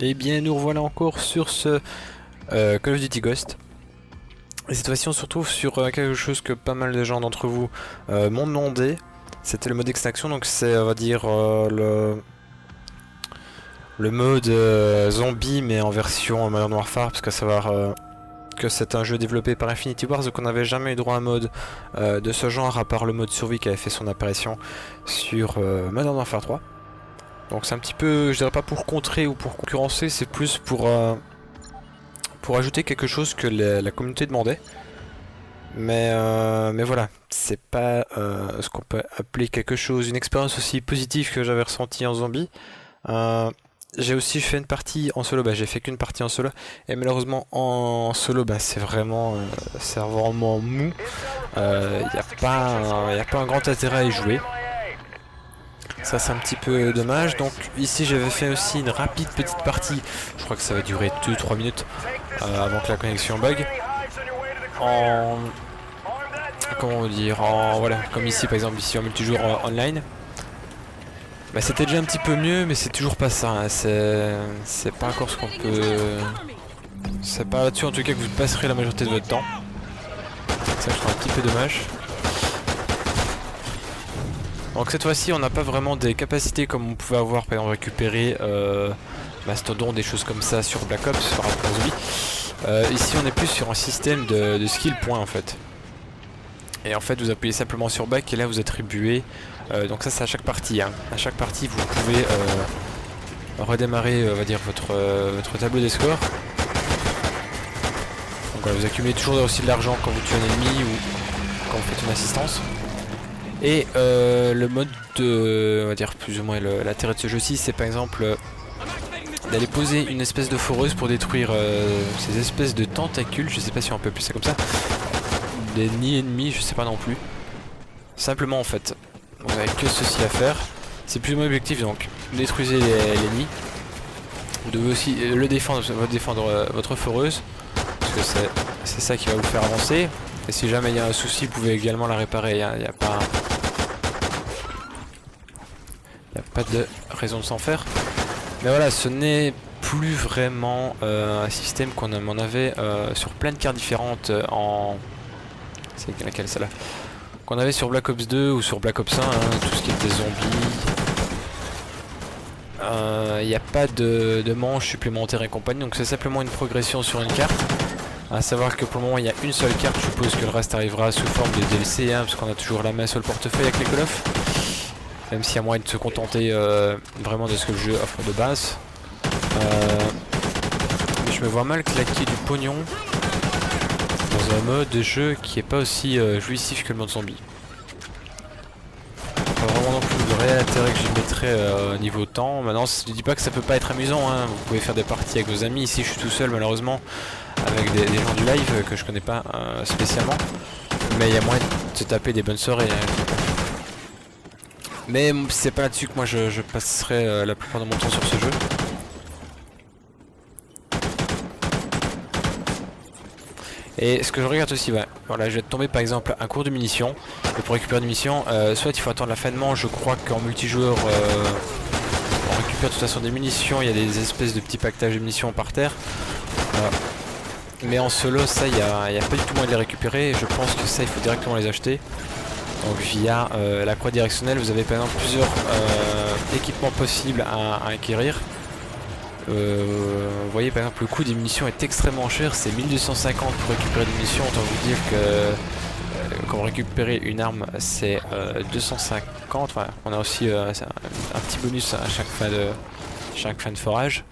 Et bien nous revoilà encore sur ce Call of Duty Ghost. Et cette fois-ci on se retrouve sur quelque chose que pas mal de gens d'entre vous m'ont demandé. C'était le mode extraction, donc c'est on va dire le mode zombie mais en version Modern Warfare, parce qu'à savoir que c'est un jeu développé par Infinity Wars, donc on n'avait jamais eu droit à un mode de ce genre à part le mode survie qui avait fait son apparition sur Modern Warfare 3. Donc c'est un petit peu, je dirais pas pour contrer ou pour concurrencer, c'est plus pour ajouter quelque chose que la communauté demandait. Mais voilà, c'est pas ce qu'on peut appeler quelque chose, une expérience aussi positive que j'avais ressentie en zombie. J'ai aussi fait une partie en solo, j'ai fait qu'une partie en solo, et malheureusement en solo c'est vraiment mou. Y a pas un grand intérêt à y jouer. Ça c'est un petit peu dommage. Donc ici j'avais fait aussi une rapide petite partie, je crois que ça va durer 2-3 minutes avant que la connexion bug. Comment dire, voilà, comme ici par exemple, ici en multijoueur online. C'était déjà un petit peu mieux, mais c'est toujours pas ça, hein. C'est pas encore ce qu'on peut... C'est pas là-dessus en tout cas que vous passerez la majorité de votre temps. Ça je trouve un petit peu dommage. Donc cette fois-ci on n'a pas vraiment des capacités comme on pouvait avoir par exemple récupérer Mastodon, des choses comme ça sur Black Ops, sur Rapport Zombie. Ici on est plus sur un système de skill points en fait. Et en fait vous appuyez simplement sur back et là vous attribuez, donc ça c'est à chaque partie, hein. À chaque partie vous pouvez redémarrer on va dire votre tableau des scores. Donc voilà, vous accumulez toujours aussi de l'argent quand vous tuez un ennemi ou quand vous faites une assistance. Et le mode de, on va dire plus ou moins l'intérêt de ce jeu-ci, c'est par exemple d'aller poser une espèce de foreuse pour détruire ces espèces de tentacules, je sais pas si on peut appeler ça comme ça, des nids ennemis, je sais pas non plus. Simplement en fait, vous n'avez que ceci à faire, c'est plus ou moins objectif, donc détruisez les nids. Vous devez aussi défendre votre foreuse, parce que c'est ça qui va vous faire avancer. Et si jamais il y a un souci, vous pouvez également la réparer, il n'y a pas de raison de s'en faire. Mais voilà, ce n'est plus vraiment un système qu'on avait sur plein de cartes différentes c'est laquelle celle-là qu'on avait sur Black Ops 2 ou sur Black Ops 1, hein, tout ce qui était zombies. Il n'y a pas de manches supplémentaires et compagnie, donc c'est simplement une progression sur une carte. A savoir que pour le moment il y a une seule carte, je suppose que le reste arrivera sous forme de DLC, hein, parce qu'on a toujours la main sur le portefeuille avec les Call of. Même s'il y a moyen de se contenter vraiment de ce que le jeu offre de base. Mais je me vois mal claquer du pognon dans un mode de jeu qui est pas aussi jouissif que le mode zombie. Pas vraiment non plus de réel intérêt que j'y mettrais niveau temps. Maintenant je dis pas que ça peut pas être amusant, hein. Vous pouvez faire des parties avec vos amis. Ici je suis tout seul malheureusement, avec des gens du live que je connais pas spécialement. Mais il y a moyen de se taper des bonnes soirées, hein. Mais c'est pas là-dessus que moi je passerai la plupart de mon temps sur ce jeu. Et ce que je regarde aussi, voilà, je vais tomber par exemple un cours de munitions. Et pour récupérer des munitions, soit il faut attendre la fin de manche. Je crois qu'en multijoueur, on récupère de toute façon des munitions. Il y a des espèces de petits pactages de munitions par terre. Mais en solo, ça, il n'y a pas du tout moyen de les récupérer. Et je pense que ça, il faut directement les acheter. Donc via la croix directionnelle, vous avez par exemple plusieurs équipements possibles à acquérir. Vous voyez par exemple le coût des munitions est extrêmement cher, c'est 1250 pour récupérer des munitions. Autant vous dire que quand vous récupérez une arme c'est 250. Enfin, on a aussi un petit bonus à chaque fin de forage.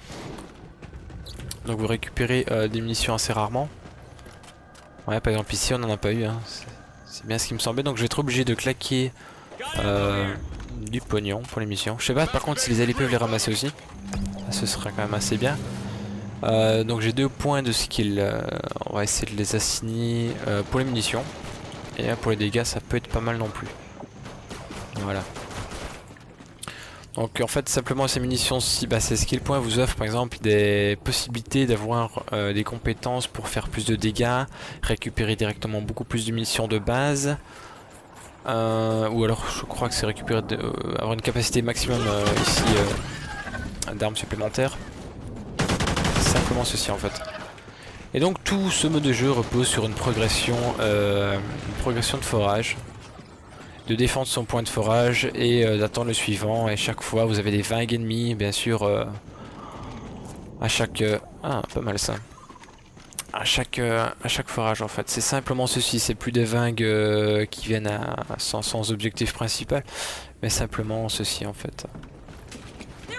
Donc vous récupérez des munitions assez rarement. Ouais, par exemple ici on n'en a pas eu, hein. C'est bien ce qui me semblait, donc je vais être obligé de claquer du pognon pour les missions. Je sais pas par contre si les alliés peuvent les ramasser aussi. Ce serait quand même assez bien. Donc j'ai 2 points de skill. On va essayer de les assigner pour les munitions. Et là, pour les dégâts ça peut être pas mal non plus. Voilà. Donc en fait simplement ces munitions-ci, ces skill points vous offrent par exemple des possibilités d'avoir des compétences pour faire plus de dégâts, récupérer directement beaucoup plus de munitions de base, ou alors je crois que c'est récupérer avoir une capacité maximum ici d'armes supplémentaires. simplement ceci en fait. Et donc tout ce mode de jeu repose sur une progression de forage, de défendre son point de forage et d'attendre le suivant. Et chaque fois vous avez des vagues ennemies bien sûr à chaque... ah pas mal ça. À chaque forage en fait. C'est simplement ceci, c'est plus des vagues qui viennent sans objectif principal, mais simplement ceci en fait. Il y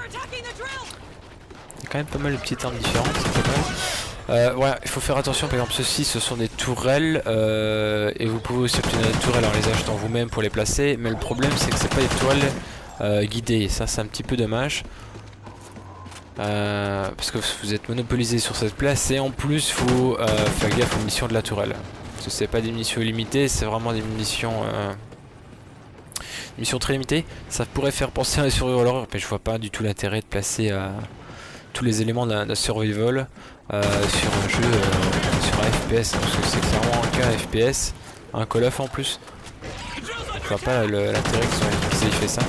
a quand même pas mal de petites armes différentes, c'est pas mal. Ouais, il faut faire attention, par exemple ceci ce sont des tourelles et vous pouvez aussi obtenir des tourelles en les achetant vous-même pour les placer, mais le problème c'est que c'est pas des tourelles guidées, ça c'est un petit peu dommage. Parce que vous êtes monopolisé sur cette place et en plus faut faire gaffe aux munitions de la tourelle. Parce que c'est pas des munitions illimitées, c'est vraiment des munitions très limitées. Ça pourrait faire penser à un survival horror, mais je vois pas du tout l'intérêt de placer tous les éléments d'un survival sur un jeu, sur un FPS, parce que c'est clairement un cas FPS, un Call of en plus. Je vois pas l'intérêt qu'ils aient fait ça.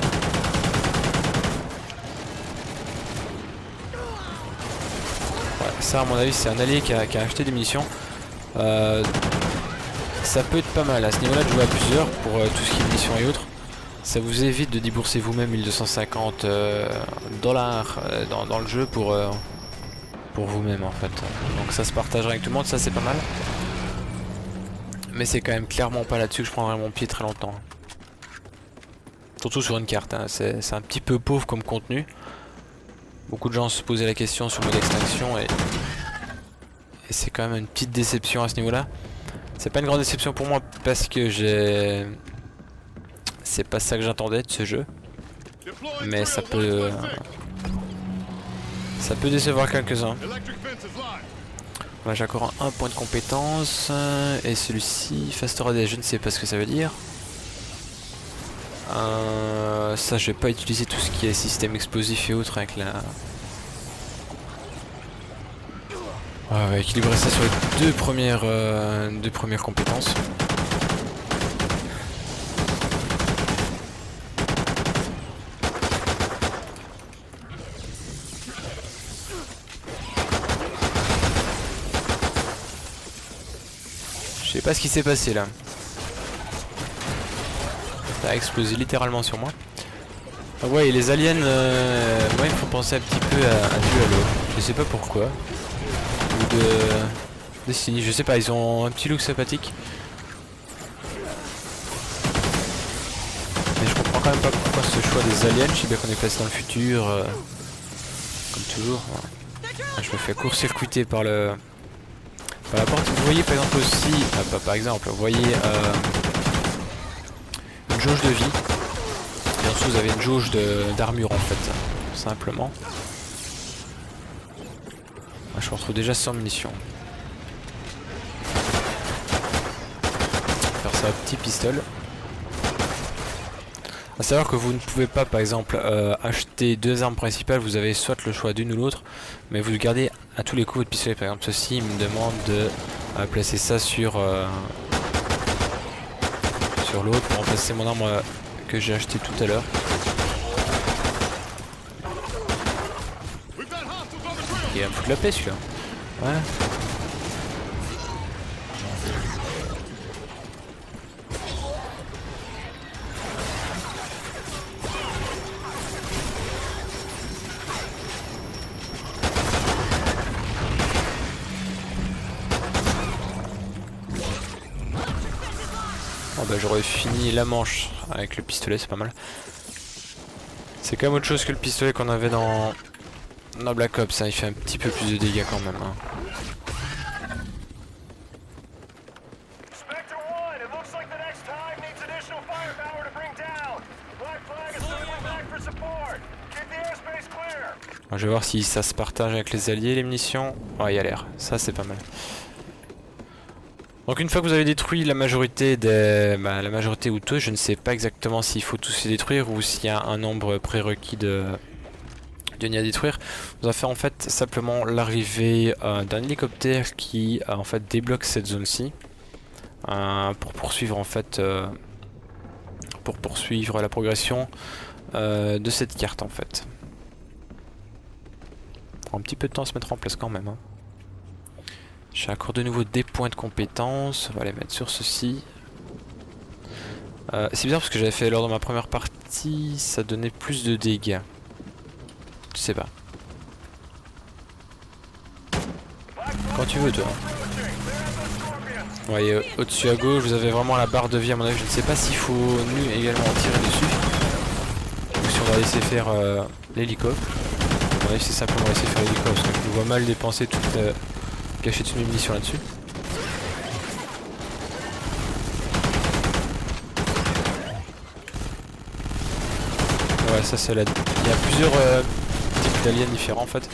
Ça à mon avis c'est un allié qui a acheté des munitions. Ça peut être pas mal à ce niveau là de jouer à plusieurs pour tout ce qui est munitions et autres. Ça vous évite de débourser vous-même 1250 dollars dans le jeu pour vous-même en fait. Donc ça se partagera avec tout le monde, ça c'est pas mal. Mais c'est quand même clairement pas là-dessus que je prendrai mon pied très longtemps. Surtout sur une carte, hein. C'est un petit peu pauvre comme contenu. Beaucoup de gens se posaient la question sur le mode extinction et c'est quand même une petite déception à ce niveau-là. C'est pas une grande déception pour moi parce que c'est pas ça que j'attendais de ce jeu. Mais ça peut décevoir quelques-uns. Ouais, j'ai encore un point de compétence et celui-ci, Faster AD, je ne sais pas ce que ça veut dire. Ça je vais pas utiliser tout ce qui est système explosif et autres avec la... on va équilibrer ça sur les deux premières compétences. Je sais pas ce qui s'est passé là. Ça a explosé littéralement sur moi. Ah ouais, et les aliens, moi ils me font penser un petit peu à du Halo. Je sais pas pourquoi. Ou de Destiny, je sais pas, ils ont un petit look sympathique. Mais je comprends quand même pas pourquoi ce choix des aliens. Je sais bien qu'on est placé dans le futur, comme toujours. Je me fais court-circuiter par la porte. Vous voyez par exemple aussi, par exemple, vous voyez une jauge de vie. Et en dessous vous avez une jauge d'armure en fait, simplement. Je me retrouve déjà sans munitions. Faire ça à petit pistolet. A savoir que vous ne pouvez pas par exemple acheter deux armes principales, vous avez soit le choix d'une ou l'autre, mais vous gardez à tous les coups votre pistolet. Par exemple ceci il me demande de placer ça sur l'autre pour remplacer mon arme que j'ai acheté tout à l'heure. Il va me foutre la paix celui-là. Ouais. Oh bah j'aurais fini la manche avec le pistolet, c'est pas mal. C'est quand même autre chose que le pistolet qu'on avait dans Black Ops, hein. Il fait un petit peu plus de dégâts quand même, hein. Je vais voir si ça se partage avec les alliés les munitions. Ouais, il y a l'air, ça c'est pas mal. Donc une fois que vous avez détruit la majorité la majorité ou tous, je ne sais pas exactement s'il faut tous les détruire ou s'il y a un nombre prérequis de nids à détruire. Vous allez faire en fait simplement l'arrivée d'un hélicoptère qui en fait débloque cette zone-ci pour poursuivre en fait la progression de cette carte en fait. Un petit peu de temps à se mettre en place quand même, hein. J'ai encore de nouveau des points de compétence. On va les mettre sur ceci. C'est bizarre parce que j'avais fait lors de ma première partie, ça donnait plus de dégâts. Je sais pas. Quand tu veux toi. Ouais, au-dessus à gauche, vous avez vraiment la barre de vie à mon avis. Je ne sais pas s'il faut nu également tirer dessus. Ou si on va laisser faire l'hélico. À mon avis c'est simplement laisser faire l'hélico parce que je me vois mal dépenser toute gâcher toutes mes munitions là-dessus. Ouais, ça c'est la... Il y a plusieurs types d'aliens différents en fait.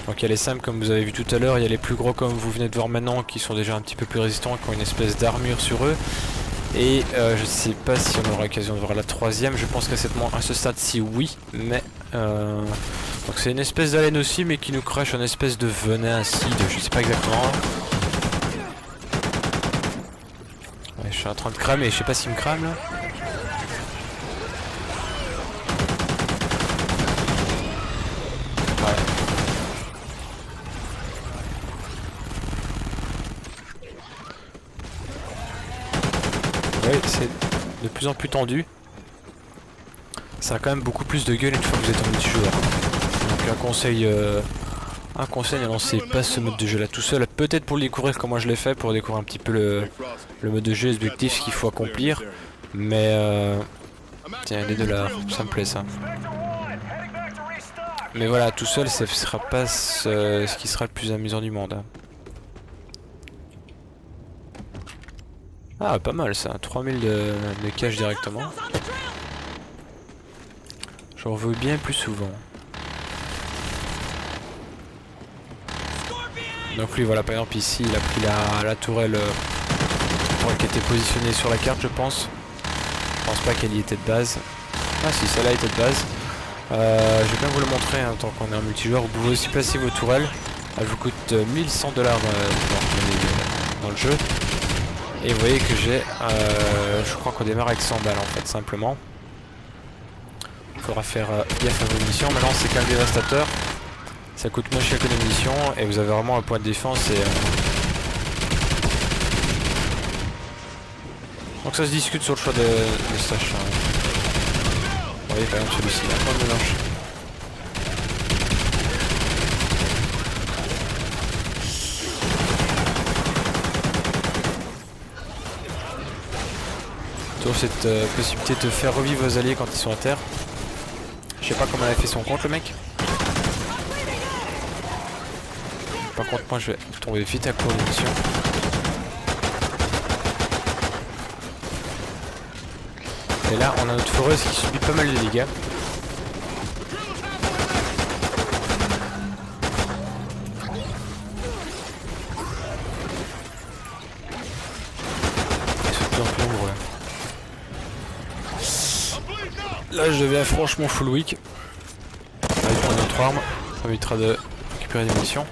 Donc il y a les simples comme vous avez vu tout à l'heure, il y a les plus gros comme vous venez de voir maintenant qui sont déjà un petit peu plus résistants, qui ont une espèce d'armure sur eux. Et je sais pas si on aura l'occasion de voir la troisième, je pense qu'à ce stade-ci oui, mais... Donc c'est une espèce d'alien aussi mais qui nous crache une espèce de venin acide, je sais pas exactement. Ouais, je suis en train de cramer, je sais pas s'il me crame là. Ouais, c'est de plus en plus tendu. Ça a quand même beaucoup plus de gueule une fois que vous êtes en multijoueur. Donc un conseil, ne lancez pas ce mode de jeu là tout seul. Peut-être pour le découvrir comme moi je l'ai fait, pour découvrir un petit peu le mode de jeu, les objectifs, ce qu'il faut accomplir. Mais tiens, des $, ça me plaît ça. Mais voilà, tout seul, ça sera pas ce qui sera le plus amusant du monde. Ah, pas mal ça, 3000 de cash directement. J'en veux bien plus souvent. Donc lui, voilà, par exemple ici, il a pris la tourelle qui était positionnée sur la carte, je pense. Je pense pas qu'elle y était de base. Ah si, celle-là était de base. Je vais bien vous le montrer hein, tant qu'on est en multijoueur. Vous pouvez aussi placer vos tourelles. Elle vous coûte 1100 $ dans le jeu. Et vous voyez que j'ai, je crois qu'on démarre avec 100 balles en fait, simplement. Il faudra faire gaffe à vos munitions. Maintenant c'est qu'un dévastateur. Ça coûte moins cher que des munitions et vous avez vraiment un point de défense et... Donc ça se discute sur le choix de stash. Vous voyez par exemple celui-ci, il a pas de mélange. Toujours cette possibilité de faire revivre vos alliés quand ils sont à terre. Je sais pas comment il a fait son compte le mec. Par contre moi je vais tomber vite à court d'émission. Et là on a notre foreuse qui subit pas mal de dégâts. Là je deviens franchement full weak. Là je prends notre arme, ça m'évitera de récupérer des munitions.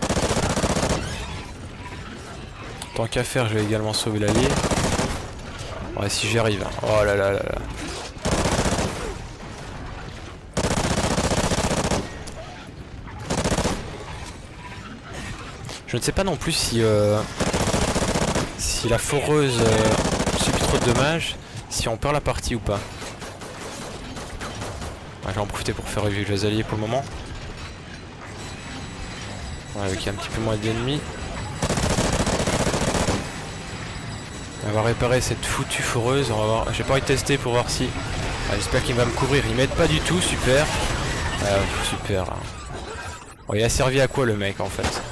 Tant qu'à faire je vais également sauver l'allié. Ouais si j'y arrive. Hein. Oh là là là là. Je ne sais pas non plus si la foreuse subit trop de dommages, si on perd la partie ou pas. Ouais, je vais en profiter pour faire revivre les alliés pour le moment. Ouais, avec un petit peu moins d'ennemis. On va réparer cette foutue foreuse. On va voir. J'ai pas envie de tester pour voir si. Ah, j'espère qu'il va me couvrir. Il m'aide pas du tout, super. Super. Bon, il a servi à quoi le mec en fait?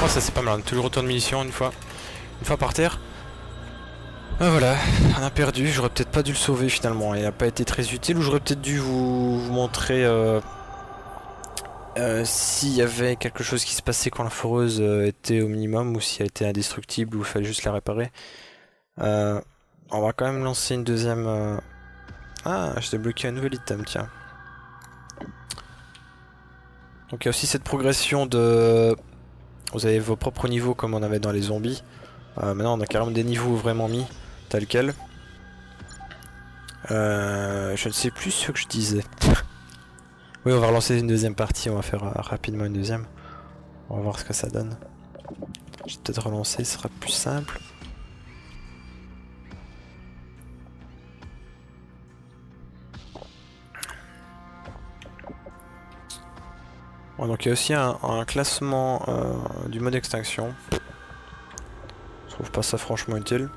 Oh, ça c'est pas mal. On a toujours autant de munitions une fois par terre. Ah voilà, on a perdu, j'aurais peut-être pas dû le sauver finalement, il n'a pas été très utile, ou j'aurais peut-être dû vous montrer s'il y avait quelque chose qui se passait quand la foreuse était au minimum, ou si elle était indestructible, ou il fallait juste la réparer. On va quand même lancer une deuxième... Ah, j'ai débloqué un nouvel item, tiens. Donc il y a aussi cette progression de... Vous avez vos propres niveaux comme on avait dans les zombies. Maintenant on a carrément des niveaux vraiment mis. Tel quel. Je ne sais plus ce que je disais. Oui, on va relancer une deuxième partie, on va faire rapidement une deuxième. On va voir ce que ça donne. Je vais peut-être relancer, ce sera plus simple. Bon, donc il y a aussi un classement du mode extinction. Je trouve pas ça franchement utile.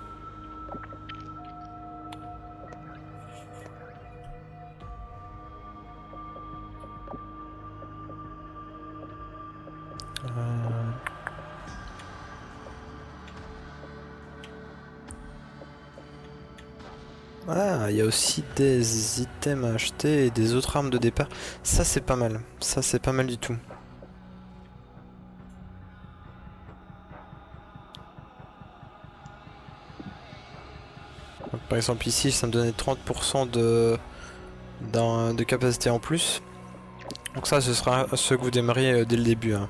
Ah, il y a aussi des items à acheter et des autres armes de départ. Ça c'est pas mal. Ça c'est pas mal du tout. Donc, par exemple ici ça me donnait 30% de capacité en plus. Donc ça ce sera ce que vous démarriez dès le début. Hein.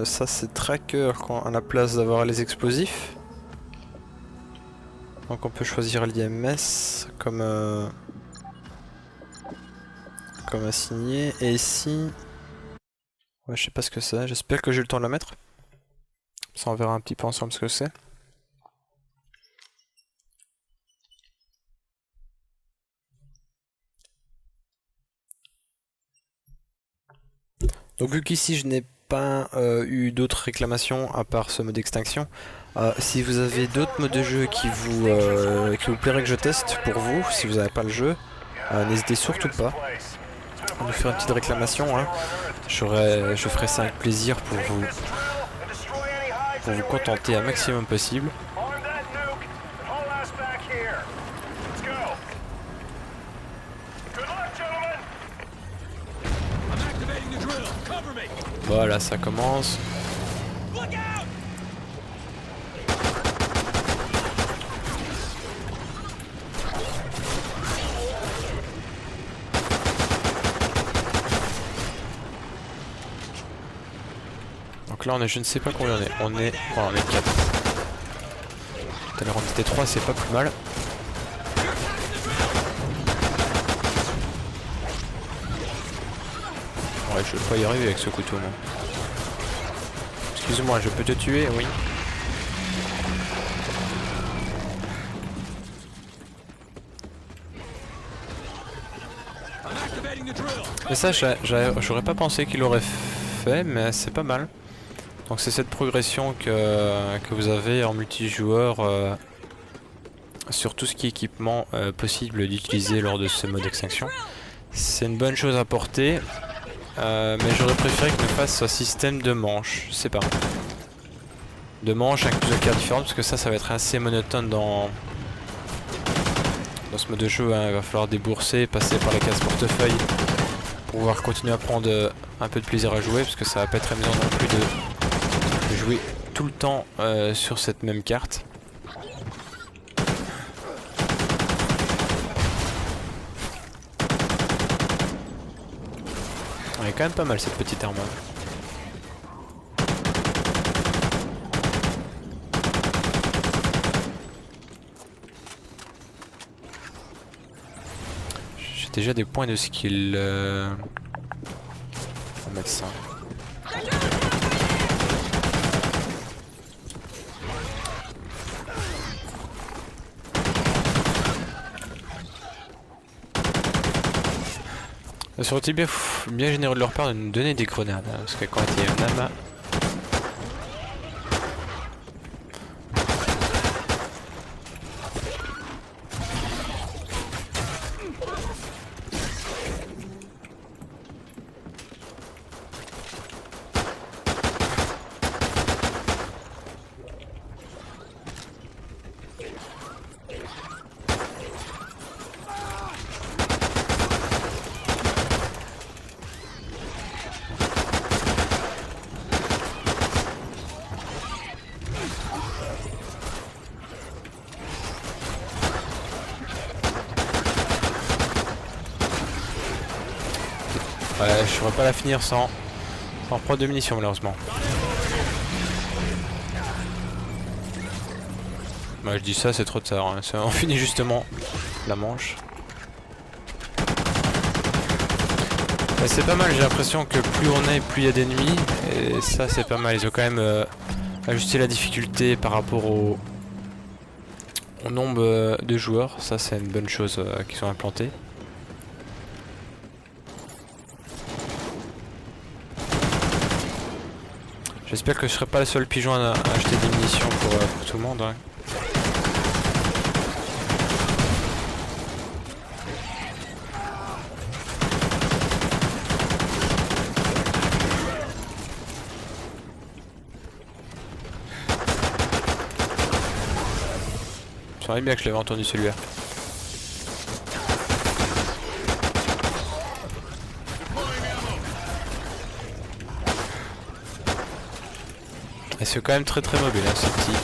Ça c'est tracker quand, à la place d'avoir les explosifs. Donc on peut choisir l'IMS comme assigné. Et ici... Ouais, je sais pas ce que c'est. J'espère que j'ai le temps de la mettre. Ça on verra un petit peu ensemble ce que c'est. Donc vu qu'ici je n'ai pas eu d'autres réclamations à part ce mode extinction, si vous avez d'autres modes de jeu qui vous plairait que je teste pour vous, si vous n'avez pas le jeu, n'hésitez surtout pas à nous faire une petite réclamation. Hein. Je ferai ça avec plaisir pour vous contenter un maximum possible. Voilà, ça commence. Donc là on est, je ne sais pas combien on est. On est 4. Tout à l'heure on était 3, c'est pas plus mal. Ouais, je vais pas y arriver avec ce couteau, moi. Excuse-moi, je peux te tuer, oui. Et ça, j'aurais pas pensé qu'il aurait fait, mais c'est pas mal. Donc c'est cette progression que vous avez en multijoueur sur tout ce qui est équipement possible d'utiliser lors de ce mode extinction. C'est une bonne chose à porter. Mais j'aurais préféré que me fasse un système de manches, je sais pas. De manches avec plusieurs cartes différentes, parce que ça va être assez monotone dans ce mode de jeu. Hein. Il va falloir débourser, passer par les cases portefeuille pour pouvoir continuer à prendre un peu de plaisir à jouer, parce que ça va pas être amusant non plus de jouer tout le temps sur cette même carte. Elle est quand même pas mal cette petite arme. J'ai déjà des points de skill. On va mettre ça. Ça aurait été bien généreux de leur part de nous donner des grenades, hein, parce que quand il y a un amas... Ouais, je pourrais pas la finir sans prendre de munitions malheureusement. Moi je dis ça, c'est trop tard, hein. On finit justement la manche. C'est pas mal, j'ai l'impression que plus on est, plus il y a d'ennemis. Et ça c'est pas mal, ils ont quand même ajusté la difficulté par rapport au nombre de joueurs. Ça c'est une bonne chose qu'ils ont implanté. J'espère que je serai pas le seul pigeon à acheter des munitions pour tout le monde. Hein. J'aurais bien que je l'avais entendu celui-là. Et c'est quand même très mobile hein, ce petit.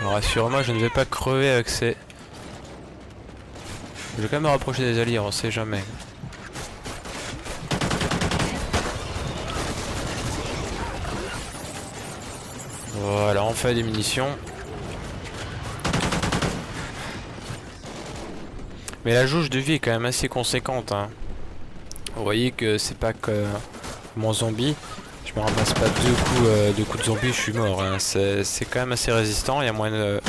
Alors rassure-moi, je ne vais pas crever avec ces... Je vais quand même me rapprocher des alliés, on sait jamais. Voilà, on fait des munitions. Mais la jauge de vie est quand même assez conséquente. Hein. Vous voyez que c'est pas que mon zombie. Je me ramasse pas deux coups de zombie, je suis mort. Hein. C'est quand même assez résistant. Il y a moyen de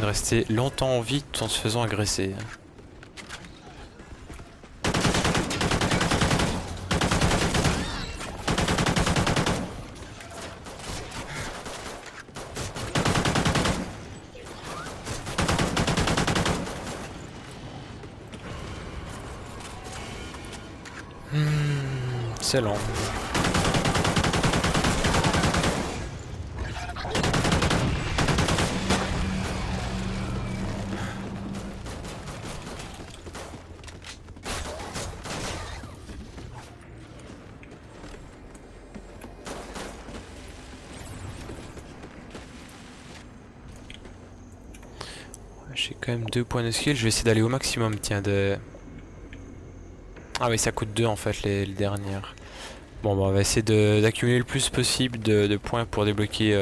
rester longtemps en vie tout en se faisant agresser. C'est lent. J'ai quand même 2 points de skill, je vais essayer d'aller au maximum, tiens, de... Ah oui, ça coûte 2 en fait les dernières. Bon, bah, on va essayer d'accumuler le plus possible de points pour débloquer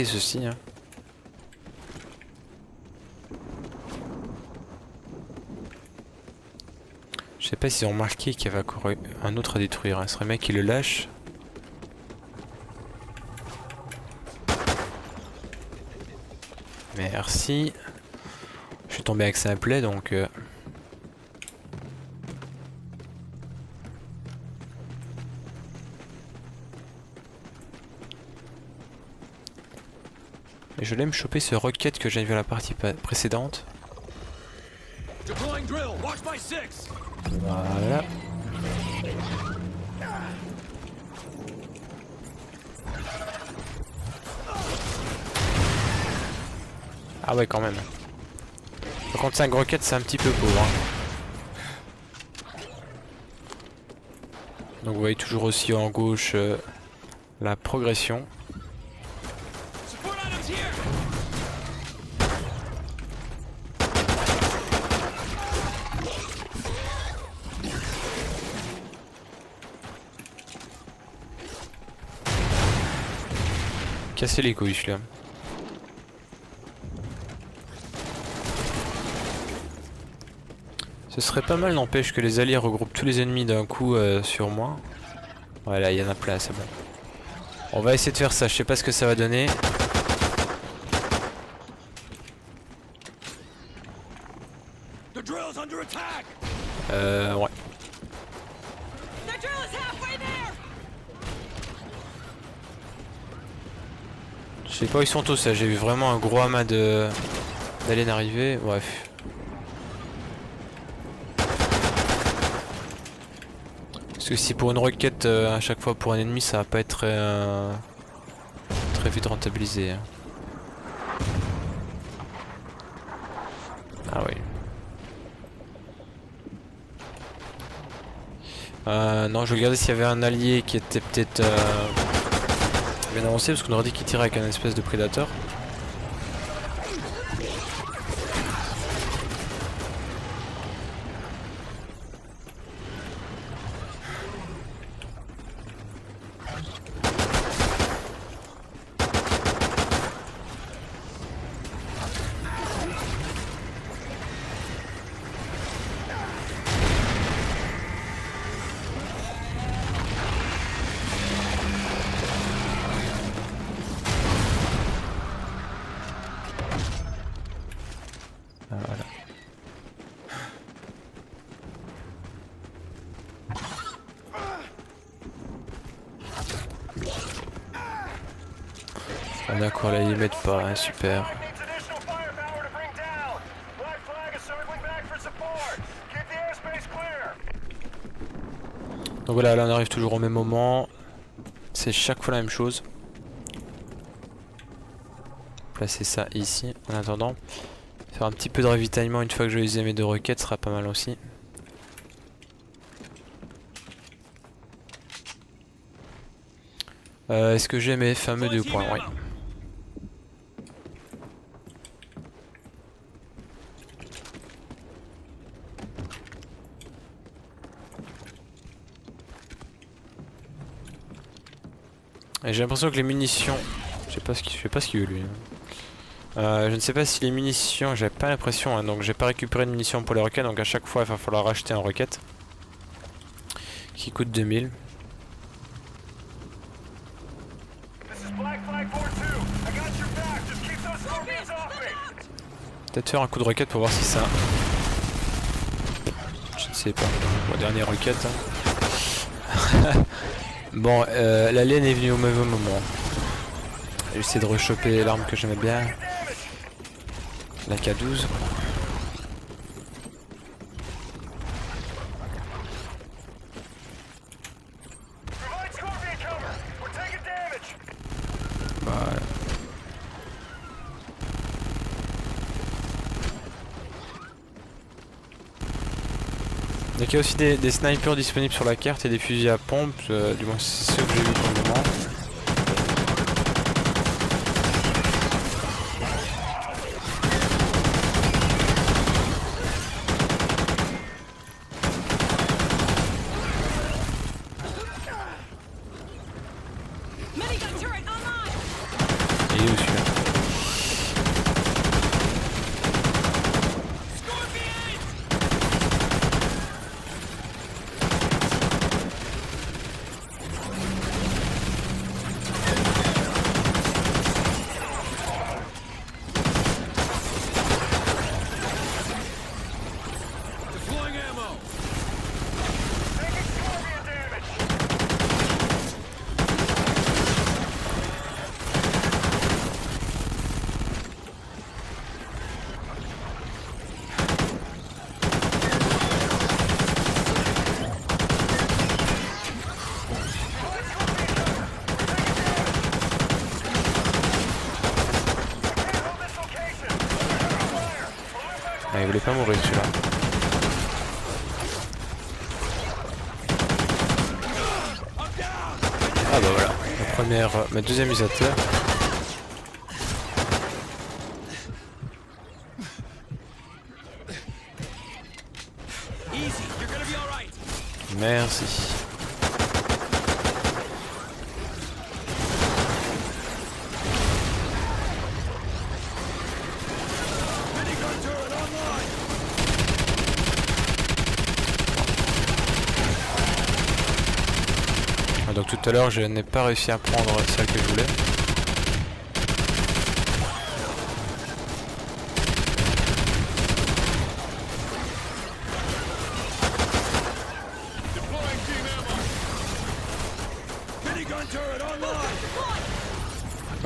ceci. Hein. Je sais pas s'ils ont remarqué qu'il y avait encore un autre à détruire. Hein. Ce serait mec qui le lâche. Merci. Je suis tombé avec ça plaie donc... Et je vais me choper ce rocket que j'ai vu à la partie précédente. Voilà. Ah ouais quand même. Par contre 5 roquettes c'est un petit peu pauvre. Hein. Donc vous voyez toujours aussi en gauche la progression. Casser les couilles celui-là. Ce serait pas mal, n'empêche que les alliés regroupent tous les ennemis d'un coup sur moi. Voilà, il y en a plein, c'est bon. On va essayer de faire ça, je sais pas ce que ça va donner. Ouais. Je sais pas où ils sont tous, j'ai vu vraiment un gros amas d'aliens arriver, bref. Parce que si pour une roquette à chaque fois pour un ennemi ça va pas être très vite rentabilisé. Hein. Ah oui. Non, je regardais s'il y avait un allié qui était peut-être bien avancé parce qu'on aurait dit qu'il tirait avec un espèce de prédateur. D'accord, là ils mettent pas, hein, super. Donc voilà, là on arrive toujours au même moment. C'est chaque fois la même chose. Placer ça ici en attendant. Faire un petit peu de ravitaillement une fois que je vais utiliser mes 2 roquettes sera pas mal aussi. Est-ce que j'ai mes fameux 2 points? Oui. Et j'ai l'impression que les munitions... Je sais pas ce qu'il veut lui. Je ne sais pas si les munitions... J'avais pas l'impression, hein, donc j'ai pas récupéré de munitions pour les roquettes, donc à chaque fois il va falloir racheter un roquette. Qui coûte 2000. Peut-être faire un coup de roquette pour voir si ça... Je ne sais pas. Bon, dernière roquette. Hein. Bon, l'alien est venu au mauvais moment. J'essaie de rechoper l'arme que j'aimais bien. La K12. Voilà. Donc il y a aussi des snipers disponibles sur la carte et des fusils à pompe, du moins c'est ceux que j'ai vu pour le moment. Il est où celui-là? Ah, il voulait pas mourir celui-là. Ah bah voilà, ma deuxième usateur. Merci. Donc tout à l'heure je n'ai pas réussi à prendre celle que je voulais.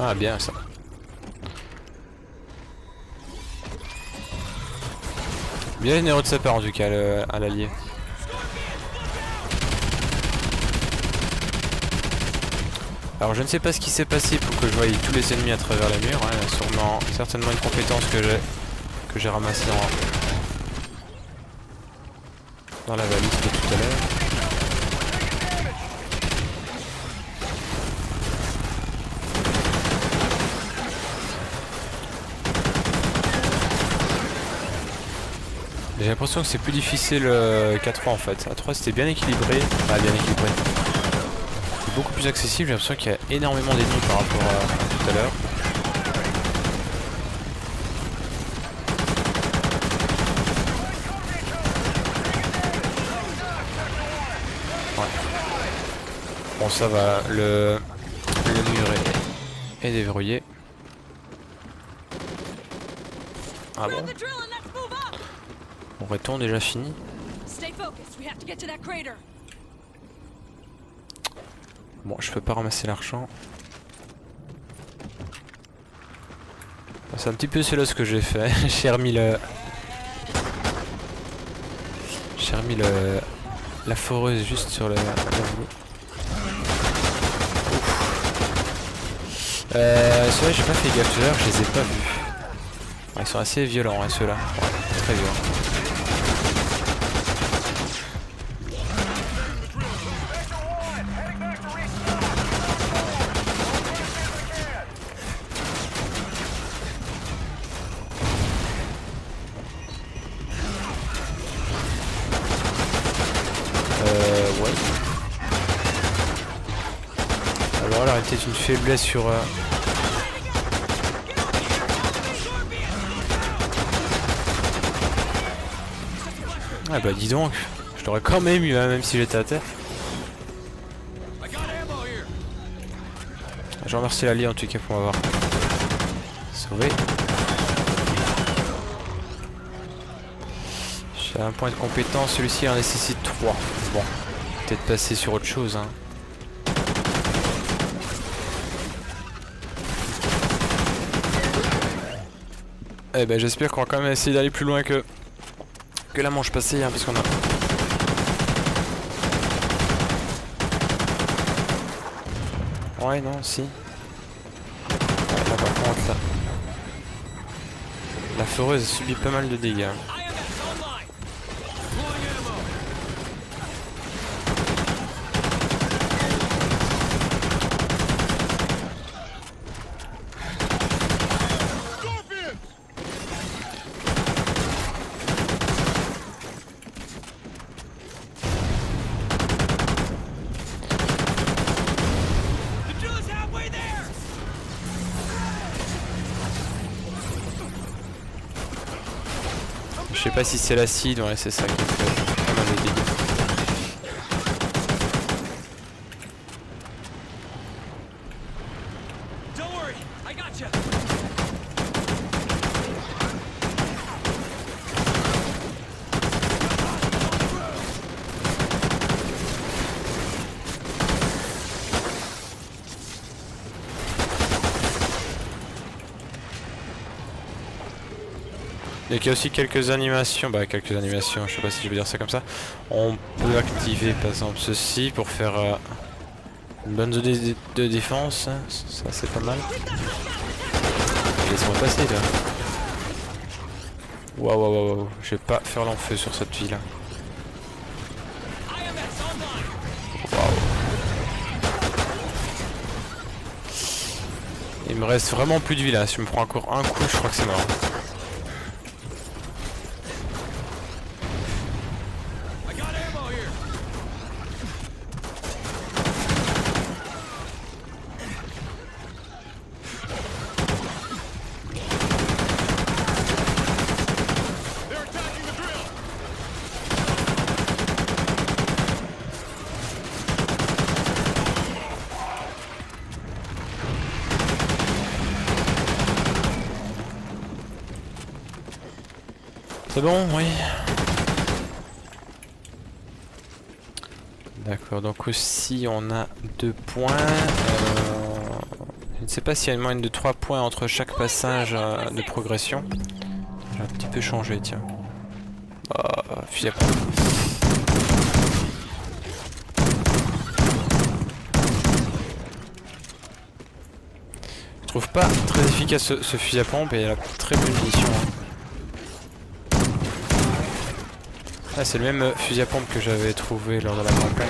Ah bien ça. Bien généreux de sa part en tout cas à l'allié. Alors je ne sais pas ce qui s'est passé pour que je voie tous les ennemis à travers les murs, hein. Il y a sûrement, certainement une compétence que j'ai ramassée dans la valise de tout à l'heure. J'ai l'impression que c'est plus difficile qu'à 3 en fait. À 3 c'était bien équilibré. Ah, bien équilibré. C'est beaucoup plus accessible, j'ai l'impression qu'il y a énormément d'ennemis par rapport à tout à l'heure. Ouais. Bon ça va, le mur est déverrouillé. Ah bon? Aurait-on déjà fini? Bon, je peux pas ramasser l'argent. C'est un petit peu cela ce que j'ai fait. J'ai remis la foreuse juste sur le boulot. Ceux-là j'ai pas fait gaffe tout à l'heure, je les ai pas vus. Ouais, ils sont assez violents hein, ceux-là. Ouais, très violents. Ouais. Alors là, il y a peut-être une faiblesse sur... Ah bah dis donc, je l'aurais quand même eu, hein, même si j'étais à terre. Je remercie Lali en tout cas pour m'avoir sauvé. J'ai un point de compétence, celui-ci en nécessite 3. Bon, peut-être passer sur autre chose. Hein. Eh ben j'espère qu'on va quand même essayer d'aller plus loin que la manche passée, hein, puisqu'on a... Ouais, non, si. Ouais, là, par contre, là... La foreuse a subi pas mal de dégâts. Je sais pas si c'est l'acide, ouais c'est ça qui fait pas mal de dégâts. Il y a aussi quelques animations, je sais pas si je veux dire ça comme ça. On peut activer par exemple ceci pour faire une bonne zone de défense, ça c'est pas mal. Laisse-moi passer là. Waouh, je vais pas faire l'enfeu sur cette fille là. Waouh. Il me reste vraiment plus de vie là, si je me prends encore un coup je crois que c'est mort. C'est bon, oui. D'accord, donc aussi on a 2 points. Je ne sais pas s'il y a une moyenne de 3 points entre chaque passage de progression. J'ai un petit peu changé, tiens. Fusil à pompe. Je trouve pas très efficace ce fusil à pompe et il a très peu de munitions. Hein. Ah, c'est le même fusil à pompe que j'avais trouvé lors de la campagne.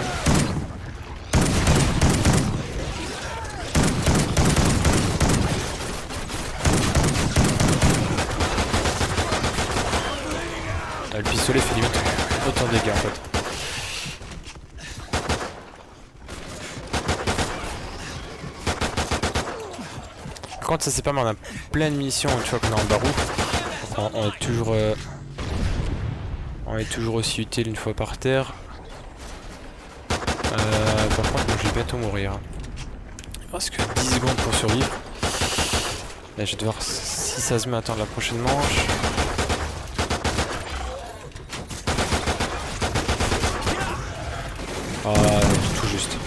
Ah, le pistolet fait limite autant de dégâts en fait. Par contre ça c'est pas mal, on a plein de munitions une fois qu'on est en barou. Donc on est toujours... On est toujours aussi utile une fois par terre. Par contre, je vais bientôt mourir. Il reste que 10 secondes pour survivre. Là, je vais devoir, si ça se met, attendre la prochaine manche. Ah, tout juste.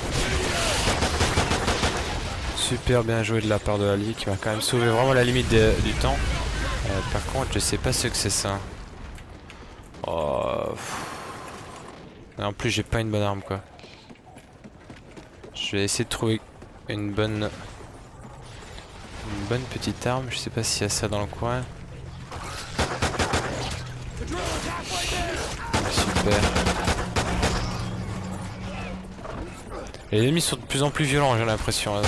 super bien joué de la part de Ali qui m'a quand même sauvé vraiment la limite du temps. Par contre je sais pas ce que c'est ça. Oh, et en plus j'ai pas une bonne arme quoi. Je vais essayer de trouver une bonne petite arme. Je sais pas s'il y a ça dans le coin. Super. Et les ennemis sont de plus en plus violents, j'ai l'impression. De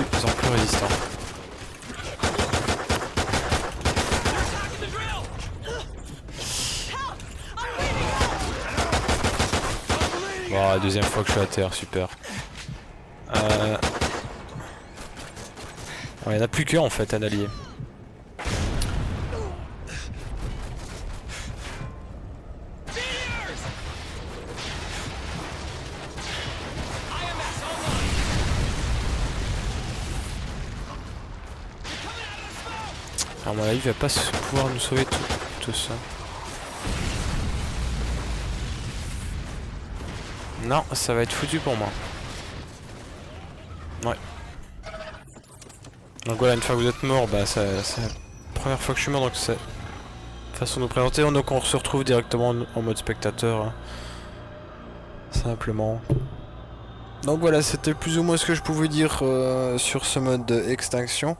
plus en plus résistants. Bon, la deuxième fois que je suis à terre, super. Il n'y en a plus qu'un en fait, un allié. À mon avis, il va pas pouvoir nous sauver tout ça. Non, ça va être foutu pour moi. Ouais. Donc voilà, une fois que vous êtes mort, bah c'est la première fois que je suis mort, donc c'est façon de nous présenter. Donc on se retrouve directement en mode spectateur. Hein. Simplement. Donc voilà, c'était plus ou moins ce que je pouvais dire sur ce mode extinction.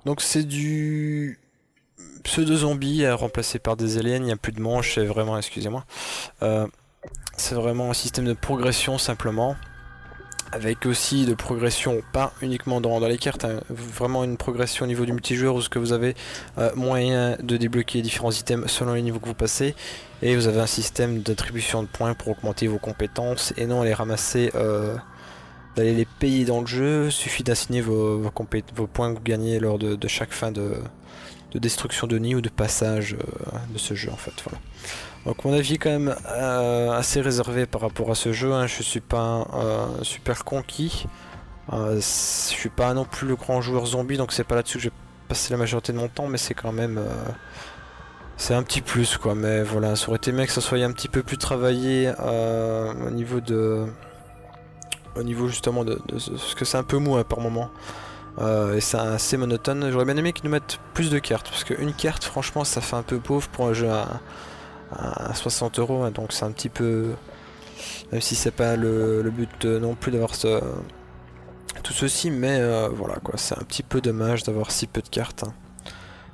Donc c'est du pseudo-zombie remplacé par des aliens, il n'y a plus de manches, c'est vraiment, excusez-moi. C'est vraiment un système de progression simplement. Avec aussi de progression, pas uniquement dans les cartes, hein, vraiment une progression au niveau du multijoueur où ce que vous avez moyen de débloquer différents items selon les niveaux que vous passez. Et vous avez un système d'attribution de points pour augmenter vos compétences et non les ramasser, d'aller les payer dans le jeu. Il suffit d'assigner vos points que vous gagnez lors de chaque fin de destruction de nid ou de passage de ce jeu en fait. Voilà. Donc mon avis est quand même assez réservé par rapport à ce jeu, hein. Je suis pas super conquis, je suis pas non plus le grand joueur zombie, donc c'est pas là-dessus que j'ai passé la majorité de mon temps, mais c'est quand même c'est un petit plus quoi. Mais voilà, ça aurait été bien que ça soit un petit peu plus travaillé au niveau justement de ce que c'est un peu mou hein, par moment. Et c'est assez monotone. J'aurais bien aimé qu'ils nous mettent plus de cartes, parce qu'une carte franchement ça fait un peu pauvre pour un jeu à 60 €, hein, donc c'est un petit peu, même si c'est pas le but non plus d'avoir tout ceci, mais voilà quoi, c'est un petit peu dommage d'avoir si peu de cartes. Hein.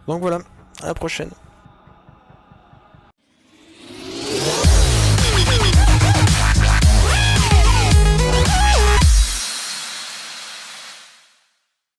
Donc voilà, à la prochaine.